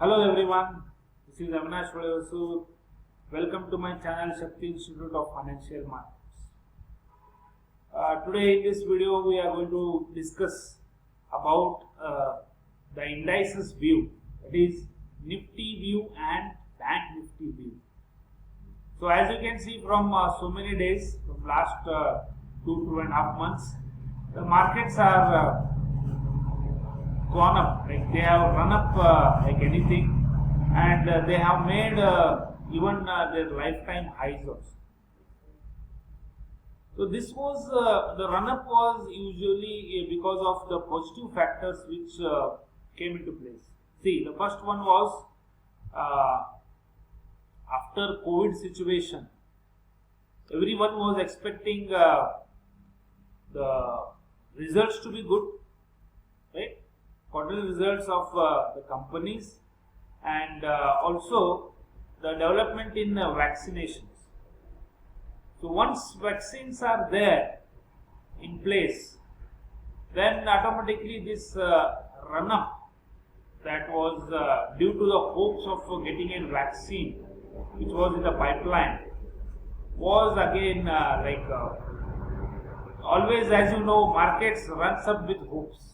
Hello everyone, this is Avinash Vadasu. Welcome to my channel Shakti Institute of Financial Markets. Today in this video we are going to discuss about the indices view, that is Nifty view and Bank Nifty view. So as you can see from so many days, from last 2.5 months, the markets are gone up, like they have run up like anything, and they have made even their lifetime highs also. So this was the run up was usually because of the positive factors which came into place. See, the first one was after COVID situation, everyone was expecting the results to be good, right? Quarterly results of the companies, and also the development in vaccinations. So once vaccines are there in place, then automatically this run up that was due to the hopes of getting a vaccine which was in the pipeline was again always, as you know, markets runs up with hopes.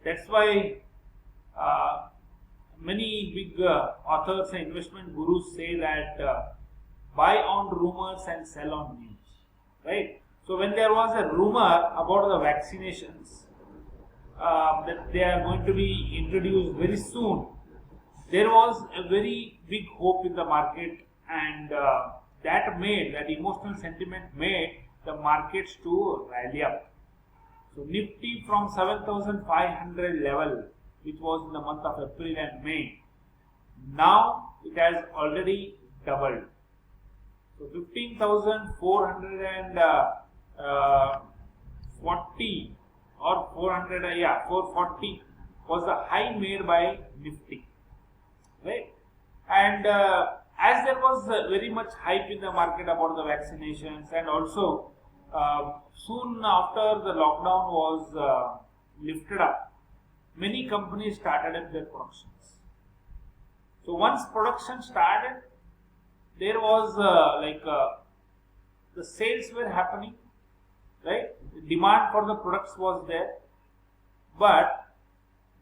That's why many big authors and investment gurus say that buy on rumors and sell on news, right? So when there was a rumor about the vaccinations that they are going to be introduced very soon, there was a very big hope in the market, and that emotional sentiment made the markets to rally up. So Nifty from 7,500 level, which was in the month of April and May, now it has already doubled. So 15,440 or 440 was the high made by Nifty, right? And as there was very much hype in the market about the vaccinations, and also soon after the lockdown was lifted up, many companies started up their productions. So once production started, there was the sales were happening, right? The demand for the products was there, but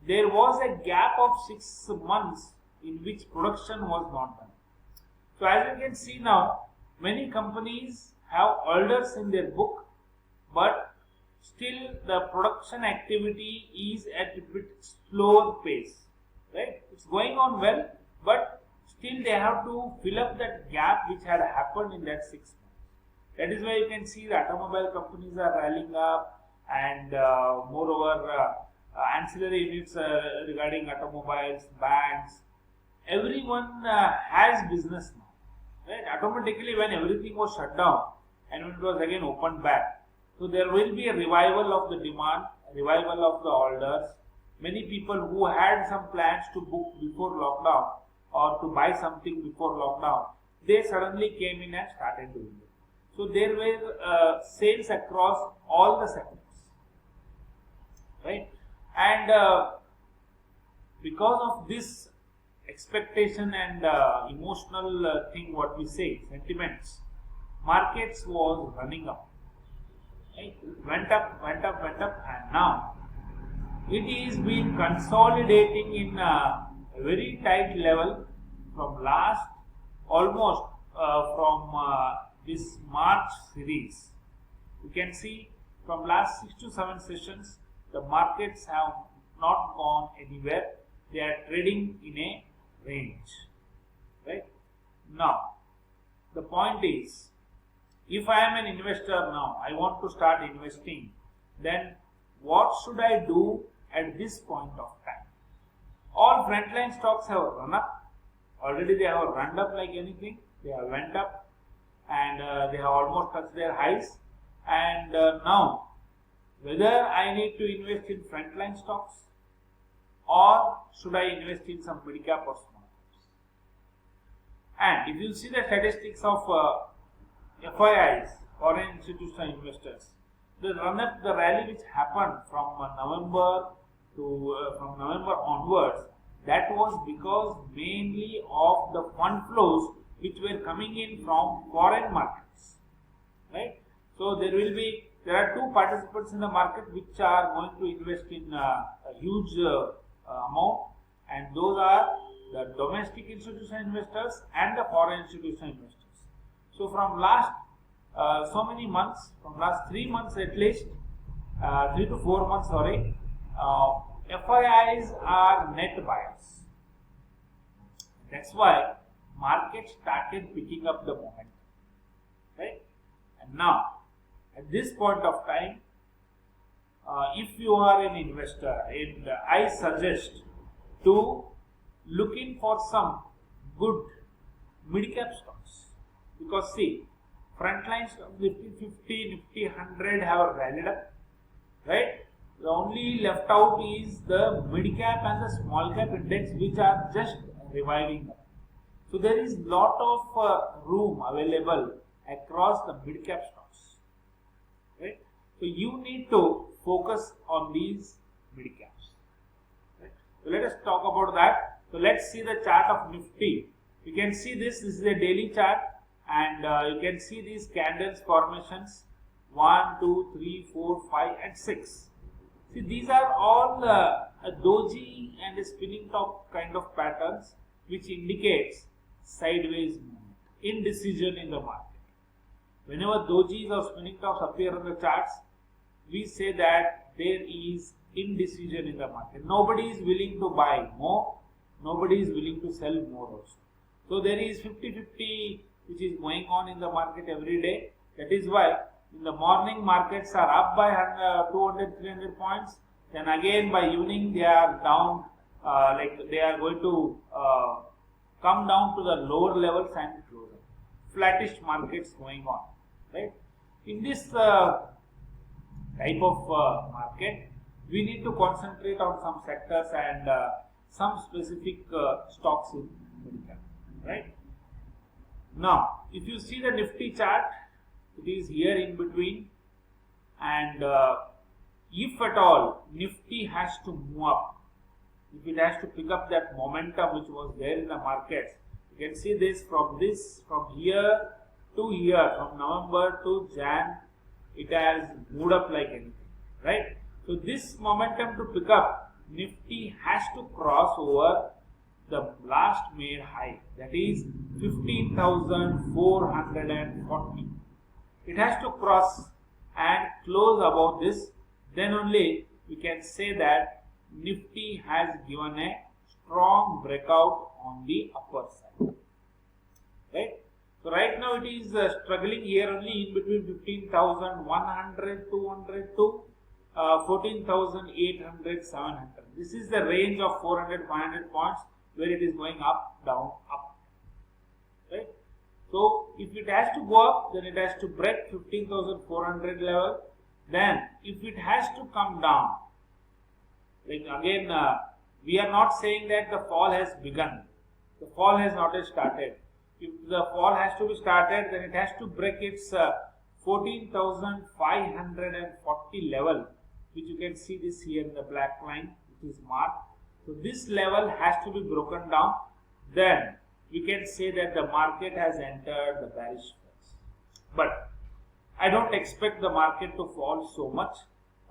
there was a gap of 6 months in which production was not done. So as you can see now, many companies have orders in their book, but still the production activity is at a bit slower pace, right? It's going on well, but still they have to fill up that gap which had happened in that 6 months. That is why you can see the automobile companies are rallying up, and moreover ancillary units regarding automobiles, banks, everyone has business now, right? Automatically when everything was shut down and when it was again opened back, so there will be a revival of the demand, revival of the orders. Many people who had some plans to book before lockdown or to buy something before lockdown, they suddenly came in and started doing it. So there were sales across all the segments, right? And because of this expectation and emotional thing, what we say, sentiments, markets was running up, right? Went up, and now it is been consolidating in a very tight level from last almost from this March series. You can see from last 6 to 7 sessions, the markets have not gone anywhere. They are trading in a range, right? Now the point is, if I am an investor now, I want to start investing, then what should I do at this point of time? All frontline stocks have run up. Already they have run up like anything. They have went up, and they have almost touched their highs. And now, whether I need to invest in frontline stocks or should I invest in some mid cap or small caps? And if you see the statistics of FIIs, foreign institutional investors, the run up, the rally which happened from November onwards, That was because mainly of the fund flows which were coming in from foreign markets, right? So there are two participants in the market which are going to invest in a huge amount, and those are the domestic institutional investors and the foreign institutional investors. So from last so many months, from last 3 months at least, 3 to 4 months, sorry, FIIs are net buyers. That's why market started picking up the momentum, right? And now, at this point of time, if you are an investor, and I suggest to looking for some good mid-cap stocks, because see, frontline stocks Nifty 50, Nifty 100 have rallied up, right? The only left out is the mid-cap and the small-cap index, which are just reviving up. So there is lot of room available across the mid-cap stocks, right? So you need to focus on these mid-caps, right? So let us talk about that. So let's see the chart of Nifty. You can see this is a daily chart, and you can see these candles formations 1, 2, 3, 4, 5 and 6. See, these are all a doji and a spinning top kind of patterns, which indicates sideways movement, indecision in the market. Whenever dojis or spinning tops appear on the charts, we say that there is indecision in the market. Nobody is willing to buy more, nobody is willing to sell more also. So there is 50-50 which is going on in the market every day. That is why in the morning markets are up by 200-300 points. Then again by evening they are down, like they are going to come down to the lower levels and close up. Flattish markets going on, right? In this type of market, we need to concentrate on some sectors and some specific stocks in mid-cap, right? Now, if you see the Nifty chart, it is here in between, and if at all Nifty has to move up, if it has to pick up that momentum which was there in the markets, you can see this from here to here, from November to Jan, it has moved up like anything, right? So this momentum to pick up, Nifty has to cross over the last made high, that is 15,440. It has to cross and close above this, then only we can say that Nifty has given a strong breakout on the upper side, right? So right now it is struggling here only in between 15,100, 200 to 14,800, 700. This is the range of 400, 500 points where it is going up, down, up, right? So if it has to go up, then it has to break 15,400 level. Then if it has to come down, like again, we are not saying that the fall has begun. The fall has not yet started. If the fall has to be started, then it has to break its 14,540 level, which you can see this here in the black line, which is marked. So this level has to be broken down. Then we can say that the market has entered the bearish phase. But I don't expect the market to fall so much.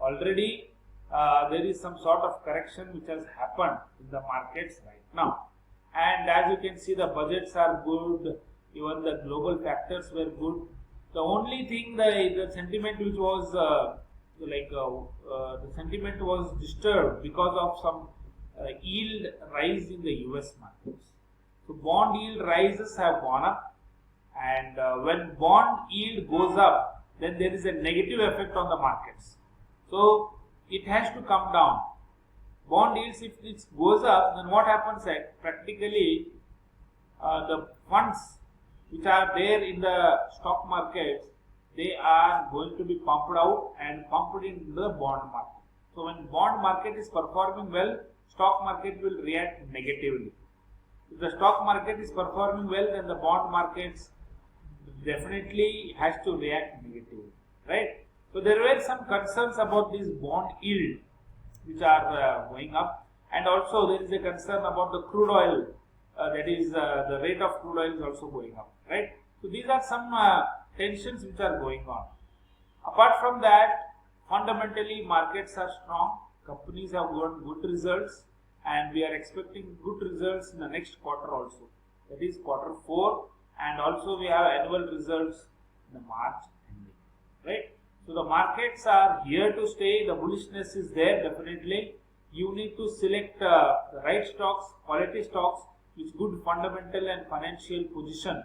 Already there is some sort of correction which has happened in the markets right now. And as you can see, the budgets are good, even the global factors were good. The only thing, the sentiment which was the sentiment was disturbed because of some yield rise in the US markets. So bond yield rises have gone up, and when bond yield goes up, then there is a negative effect on the markets. So it has to come down. Bond yields, if it goes up, then what happens? Practically, the funds which are there in the stock markets, they are going to be pumped out and pumped into the bond market. So when bond market is performing well, stock market will react negatively. If the stock market is performing well, then the bond markets definitely has to react negatively, right? So there were some concerns about this bond yield which are going up, and also there is a concern about the crude oil, that is the rate of crude oil is also going up, right? So these are some tensions which are going on. Apart from that, fundamentally markets are strong, companies have got good results, and we are expecting good results in the next quarter also, that is quarter 4, and also we have annual results in the March ending, right? So the markets are here to stay, the bullishness is there definitely. You need to select the right stocks, quality stocks with good fundamental and financial position,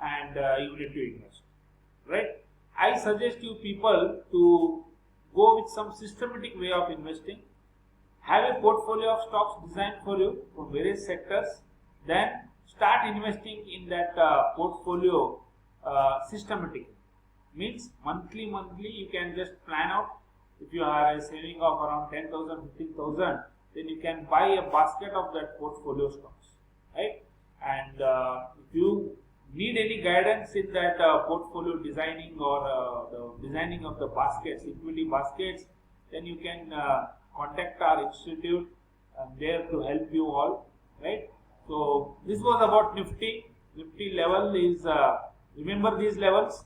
and you need to invest, right? I suggest you people to go with some systematic way of investing. Have a portfolio of stocks designed for you from various sectors, then start investing in that portfolio systematically. Means monthly you can just plan out. If you have a saving of around 10,000, 15,000, then you can buy a basket of that portfolio stocks, right? And if you need any guidance in that portfolio designing or the designing of the baskets, equity baskets, then you can contact our institute. I'm there to help you all, right? So this was about Nifty. Nifty level is, remember these levels,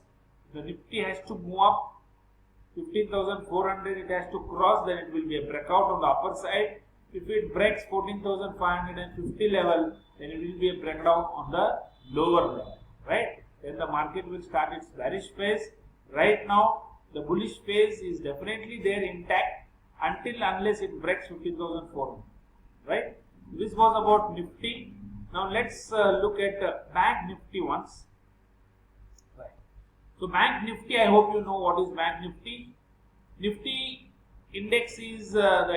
the Nifty has to move up 15,400, it has to cross, then it will be a breakout on the upper side. If it breaks 14,550 level, then it will be a breakout on the lower level, right? Then the market will start its bearish phase. Right now, the bullish phase is definitely there intact unless it breaks 15,400, right? This was about Nifty. Now let's look at Bank Nifty once. Right. So Bank Nifty, I hope you know what is Bank Nifty. Nifty index is the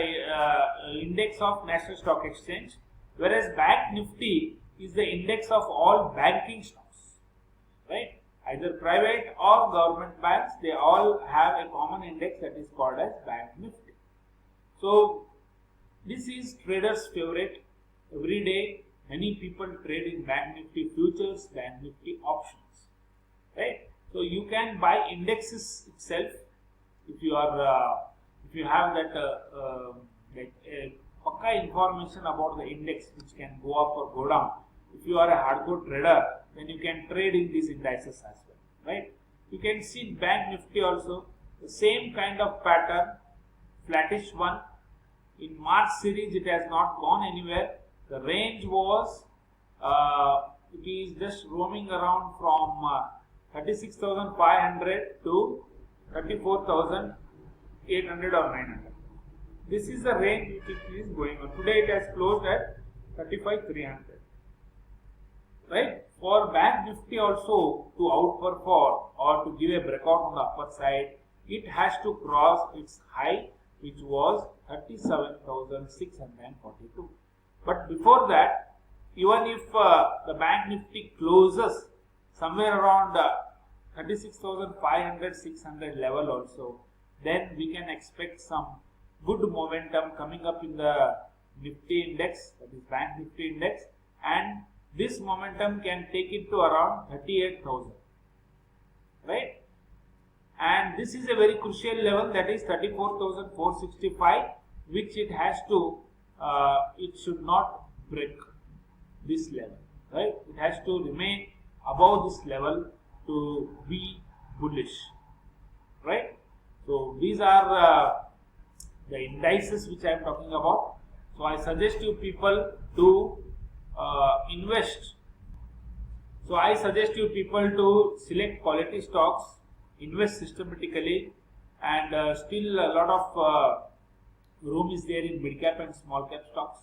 index of National Stock Exchange, whereas Bank Nifty is the index of all banking stocks, right? Either private or government banks, they all have a common index that is called as Bank Nifty. So this is traders' favorite. Every day, many people trade in Bank Nifty futures, Bank Nifty options, right? So you can buy indexes itself if you are if you have that pakka information about the index which can go up or go down. If you are a hardcore trader, then you can trade in these indices as well, right? You can see Bank Nifty also the same kind of pattern, flattish one. In March series, it has not gone anywhere. The range was, it is just roaming around from 36,500 to 34,800 or 900. This is the range which it is going on. Today it has closed at 35,300. Right? For Bank Nifty also to outperform or to give a breakout on the upper side, it has to cross its high, which was 37,642. But before that, even if the Bank Nifty closes somewhere around 36,500, 600 level also, then we can expect some good momentum coming up in the Nifty index, that is Bank Nifty index, and this momentum can take it to around 38,000, right? And this is a very crucial level, that is 34,465, which it has to, it should not break this level, right? It has to remain above this level to be bullish, right? So these are the indices which I am talking about. So I suggest you people to invest. So I suggest you people to select quality stocks, invest systematically, and still a lot of room is there in mid cap and small cap stocks.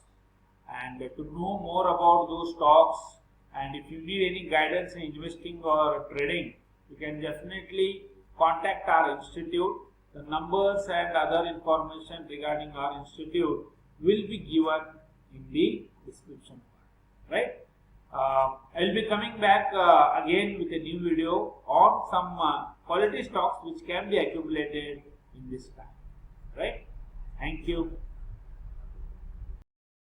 And to know more about those stocks, and if you need any guidance in investing or trading, you can definitely contact our institute. The numbers and other information regarding our institute will be given in the description part, right? I will be coming back again with a new video on some quality stocks which can be accumulated in this time, right? Thank you.